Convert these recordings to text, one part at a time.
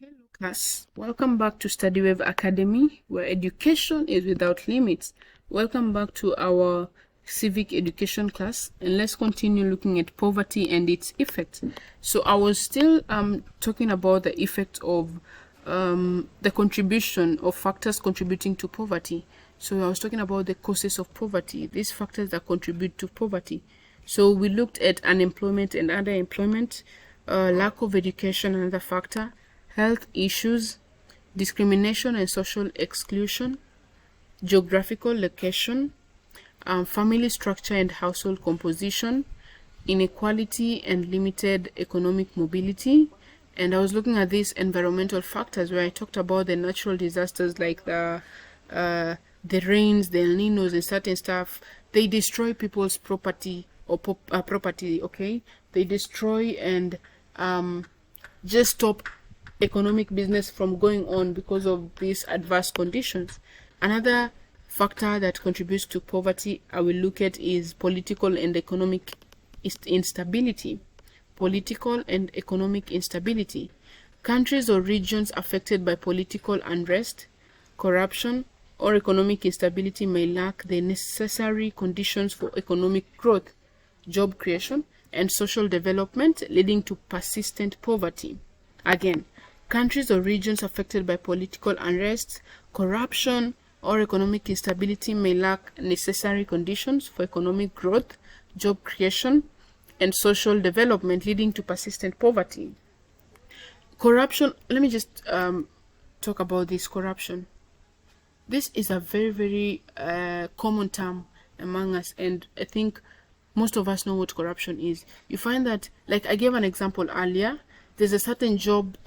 Hello class, welcome back to StudyWave Academy, where education is without limits. Welcome back to our civic education class, and let's continue looking at poverty and its effects. So I was still talking about the effect of the contribution of factors contributing to poverty. So I was talking about the causes of poverty, these factors that contribute to poverty. So we looked at unemployment and underemployment, lack of education, another factor, health issues, discrimination and social exclusion, geographical location, family structure and household composition, inequality and limited economic mobility. And I was looking at these environmental factors where I talked about the natural disasters like the rains, the El Ninos and certain stuff. They destroy people's property or property, okay? They destroy and just stop economic business from going on because of these adverse conditions. Another factor that contributes to poverty I will look at is political and economic instability. Political and economic instability. Countries or regions affected by political unrest, corruption, or economic instability may lack the necessary conditions for economic growth, job creation, and social development, leading to persistent poverty. Again, countries or regions affected by political unrest, corruption, or economic instability may lack necessary conditions for economic growth, job creation, and social development, leading to persistent poverty. Corruption, let me just talk about this corruption. This is a very, very common term among us, and I think most of us know what corruption is. You find that, like I gave an example earlier, there's a certain job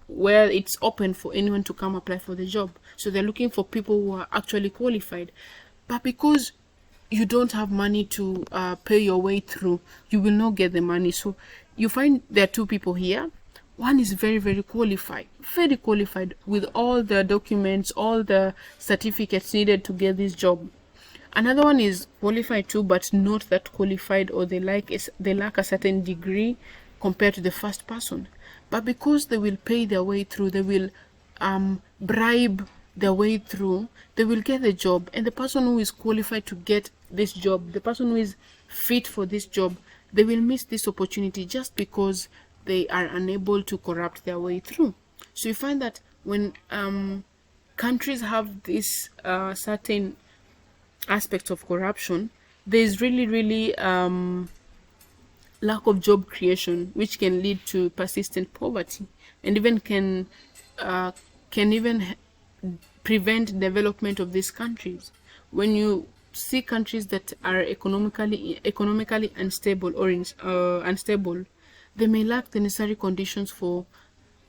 where it's open for anyone to come apply for the job. So they're looking for people who are actually qualified. But because you don't have money to pay your way through, you will not get the money. So you find there are two people here. One is very, very qualified with all the documents, all the certificates needed to get this job. Another one is qualified too, but not that qualified, or they lack a certain degree compared to the first person. But because they will pay their way through, they will bribe their way through, they will get the job. And the person who is qualified to get this job, the person who is fit for this job, they will miss this opportunity just because they are unable to corrupt their way through. So you find that when countries have this certain aspects of corruption, there is really lack of job creation, which can lead to persistent poverty, and even can even prevent development of these countries. When you see countries that are economically unstable or unstable, they may lack the necessary conditions for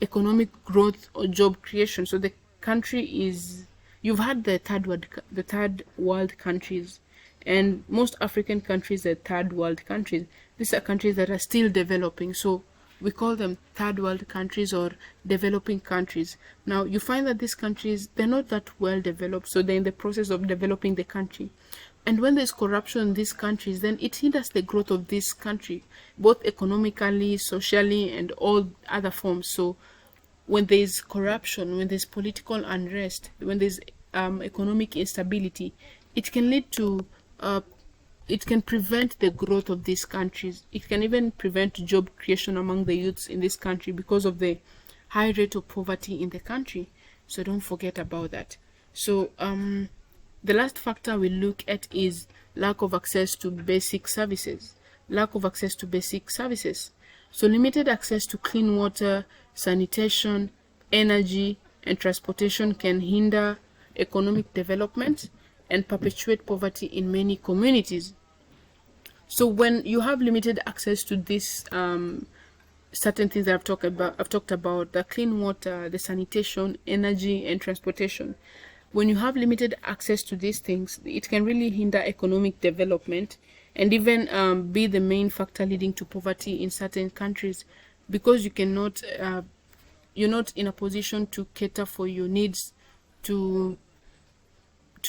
economic growth or job creation. So the country is, you've had the third world countries, and most African countries are third world countries. These are countries that are still developing, so we call them third world countries or developing countries. Now you find that these countries, they're not that well developed, so they're in the process of developing the country. And when there's corruption in these countries, then it hinders the growth of this country, both economically, socially, and all other forms. So when there's corruption, when there's political unrest, when there's economic instability, it can lead to it can prevent the growth of these countries. It can even prevent job creation among the youths in this country because of the high rate of poverty in the country. So don't forget about that. So the last factor we look at is lack of access to basic services. Lack of access to basic services. So limited access to clean water, sanitation, energy, and transportation can hinder economic development and perpetuate poverty in many communities. So when you have limited access to these certain things that I've talked about, the clean water, the sanitation, energy, and transportation. When you have limited access to these things, it can really hinder economic development and even be the main factor leading to poverty in certain countries, because you cannot, you're not in a position to cater for your needs to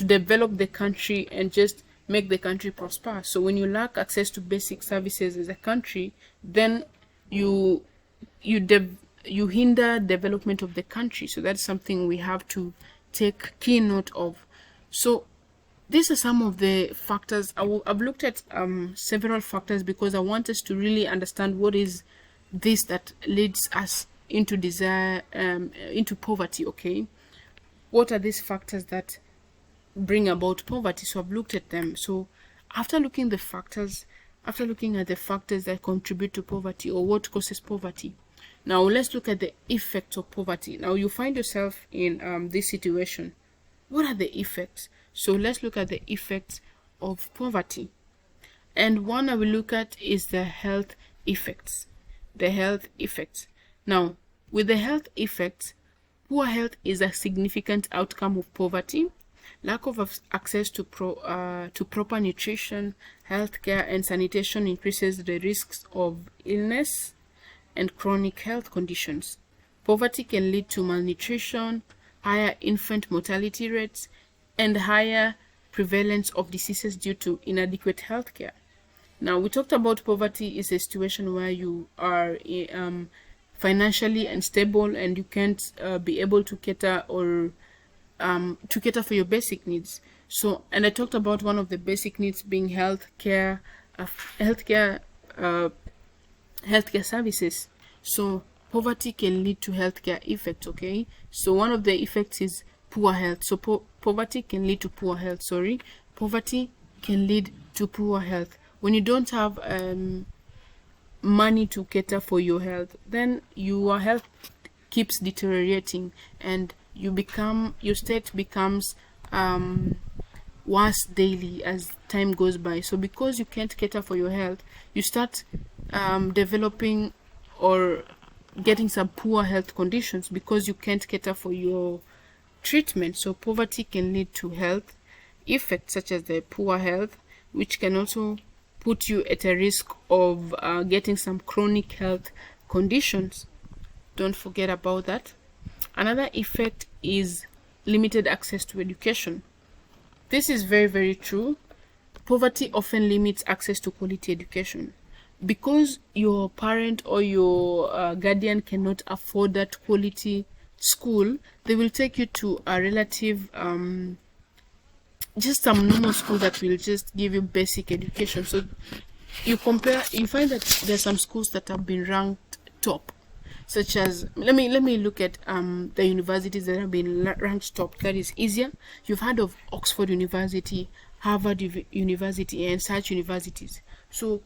develop the country and just make the country prosper. So when you lack access to basic services as a country, then you hinder development of the country. So that's something we have to take key note of. So these are some of the factors. I've looked at several factors because I want us to really understand what is this that leads us into into poverty. Okay, what are these factors that bring about poverty? So I've looked at them. So after looking at the factors that contribute to poverty or what causes poverty, now let's look at the effects of poverty. Now you find yourself in this situation. What are the effects? So let's look at the effects of poverty. And one I will look at is the health effects. The health effects. Now, with the health effects, poor health is a significant outcome of poverty. Lack of access to proper nutrition, healthcare, and sanitation increases the risks of illness and chronic health conditions. Poverty can lead to malnutrition, higher infant mortality rates, and higher prevalence of diseases due to inadequate healthcare. Now, we talked about poverty is a situation where you are financially unstable and you can't be able to cater for your basic needs. So, and I talked about one of the basic needs being healthcare services. So poverty can lead to healthcare effects. Okay, so one of the effects is poor health. So poverty can lead to poor health. Poverty can lead to poor health. When you don't have money to cater for your health, then your health keeps deteriorating and your state becomes worse daily as time goes by. So because you can't cater for your health, you start developing or getting some poor health conditions because you can't cater for your treatment. So poverty can lead to health effects such as the poor health, which can also put you at a risk of getting some chronic health conditions. Don't forget about that. Another effect is limited access to education. This is very, very true. Poverty often limits access to quality education. Because your parent or your guardian cannot afford that quality school, they will take you to a relative, just some normal school that will just give you basic education. So you find that there's some schools that have been ranked top, such as, let me look at the universities that have been ranked top. That is easier. You've heard of Oxford University, Harvard University, and such universities. So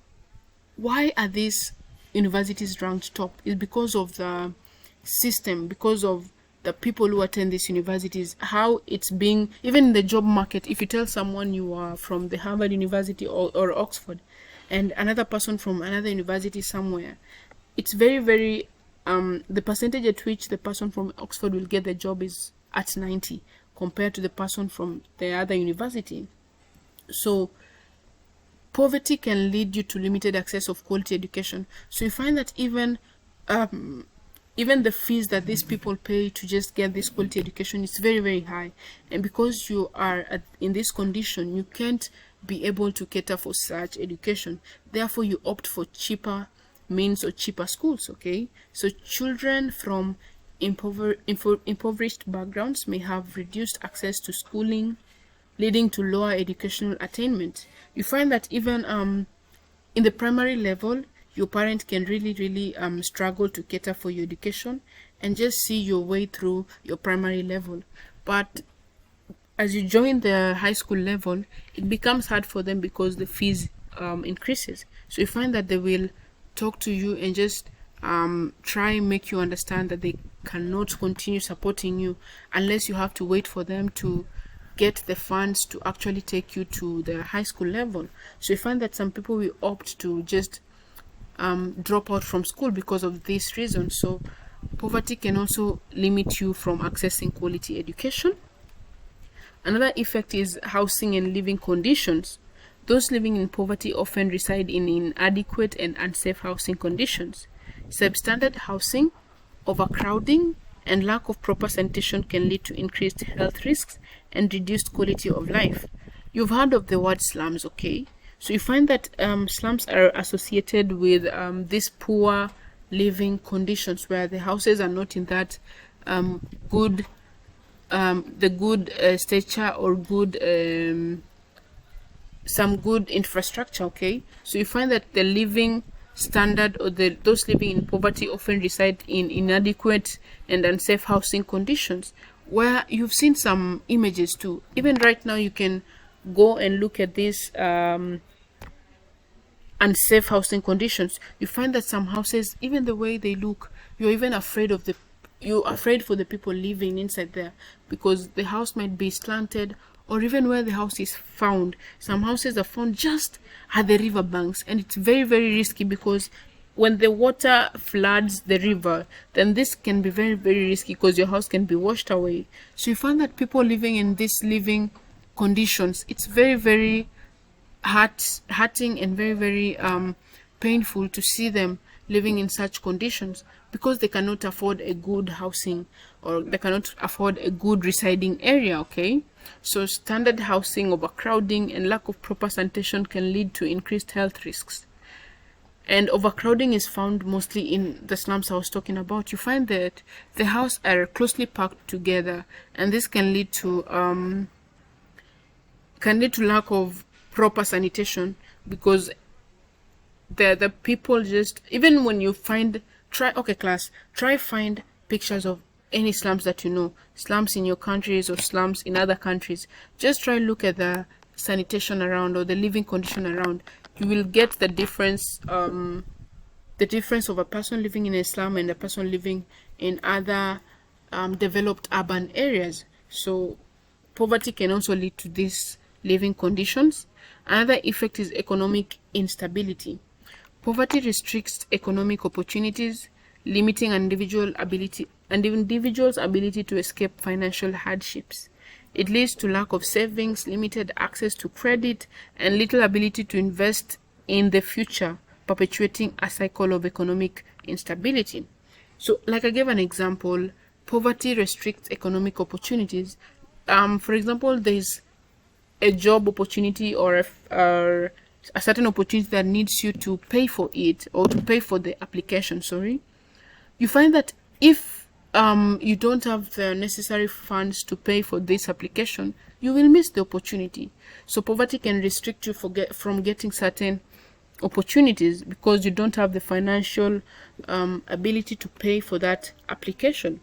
why are these universities ranked top? It's because of the system, because of the people who attend these universities, how it's being, even in the job market. If you tell someone you are from the Harvard University or Oxford and another person from another university somewhere, it's very, very the percentage at which the person from Oxford will get the job is at 90 compared to the person from the other university. So poverty can lead you to limited access of quality education. So you find that even the fees that these people pay to just get this quality education is very, very high. And because you are in this condition, you can't be able to cater for such education. Therefore, you opt for cheaper means or cheaper schools. Okay, so children from impoverished backgrounds may have reduced access to schooling, leading to lower educational attainment. You find that even in the primary level, your parent can really struggle to cater for your education and just see your way through your primary level. But as you join the high school level, it becomes hard for them because the fees increases. So you find that they will talk to you and just try and make you understand that they cannot continue supporting you unless you have to wait for them to get the funds to actually take you to the high school level. So you find that some people will opt to just drop out from school because of this reason. So poverty can also limit you from accessing quality education. Another effect is housing and living conditions. Those living in poverty often reside in inadequate and unsafe housing conditions. Substandard housing, overcrowding, and lack of proper sanitation can lead to increased health risks and reduced quality of life. You've heard of the word slums, okay? So you find that slums are associated with this poor living conditions, where the houses are not in that good stature or good some good infrastructure. Okay, so you find that the living standard, or those living in poverty, often reside in inadequate and unsafe housing conditions, where you've seen some images too. Even right now, you can go and look at these unsafe housing conditions. You find that some houses, even the way they look, you're afraid for the people living inside there, because the house might be slanted, or even where the house is found. Some houses are found just at the river banks, and it's very, very risky, because when the water floods the river, then this can be very, very risky, because your house can be washed away. So you find that people living in these living conditions, it's very, very hurting and very, very painful to see them living in such conditions, because they cannot afford a good housing, or they cannot afford a good residing area. Okay, so standard housing, overcrowding, and lack of proper sanitation can lead to increased health risks. And overcrowding is found mostly in the slums I was talking about. You find that the houses are closely packed together, and this can lead to lack of proper sanitation, because the people just, even when you find, try find pictures of any slums that you know, slums in your countries or slums in other countries. Just try look at the sanitation around, or the living condition around. You will get the difference of a person living in a slum and a person living in other developed urban areas. So poverty can also lead to these living conditions. Another effect is economic instability. Poverty restricts economic opportunities, limiting an individual's ability to escape financial hardships. It leads to lack of savings, limited access to credit, and little ability to invest in the future, perpetuating a cycle of economic instability. So, like I gave an example, poverty restricts economic opportunities. For example, there's a job opportunity, or a certain opportunity that needs you to pay for it, or to pay for the application. You find that if you don't have the necessary funds to pay for this application, you will miss the opportunity. So poverty can restrict you from getting certain opportunities, because you don't have the financial ability to pay for that application.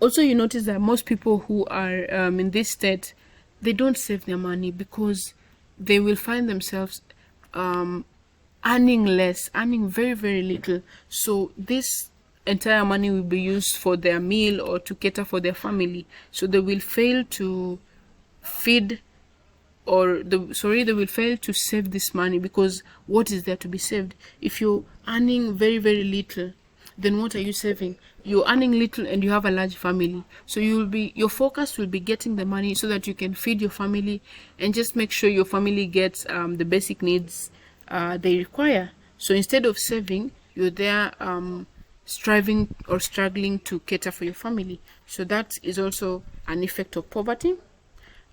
Also, you notice that most people who are in this state, they don't save their money, because they will find themselves earning very, very little. So this entire money will be used for their meal or to cater for their family. So they will fail to feed, they will fail to save this money, because what is there to be saved? If you're earning very, very little, then what are you saving? You're earning little and you have a large family, so your focus will be getting the money so that you can feed your family and just make sure your family gets the basic needs they require. So instead of saving, you're there striving or struggling to cater for your family. So that is also an effect of poverty.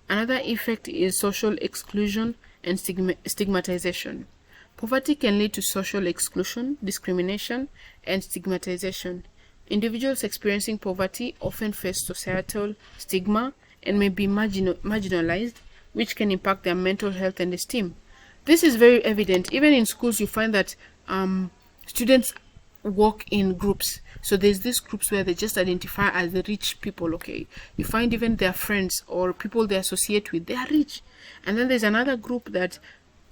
Another effect is social exclusion and stigmatization. Poverty can lead to social exclusion, discrimination, and stigmatization. Individuals experiencing poverty often face societal stigma and may be marginalized, which can impact their mental health and esteem. This is very evident. Even in schools, you find that students work in groups. So there's these groups where they just identify as the rich people. Okay, you find even their friends or people they associate with, they are rich. And then there's another group that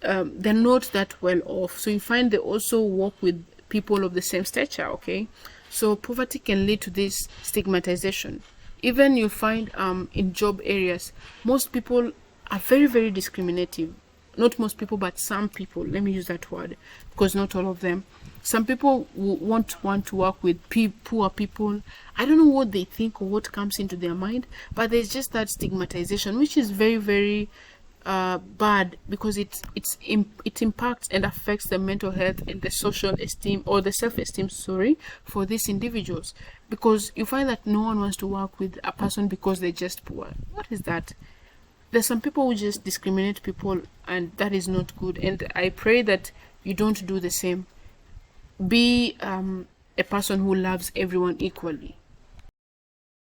they're not that well off. So you find they also work with people of the same stature. Okay, so poverty can lead to this stigmatization. Even you find in job areas, most people are very, very discriminative. Not most people, but some people. Let me use that word, because not all of them. Some people won't want to work with poor people. I don't know what they think or what comes into their mind, but there's just that stigmatization, which is very, very bad, because it impacts and affects the mental health and the social esteem, or the self-esteem, for these individuals. Because you find that no one wants to work with a person because they're just poor. What is that? There's some people who just discriminate people, and that is not good. And I pray that you don't do the same. be a person who loves everyone equally.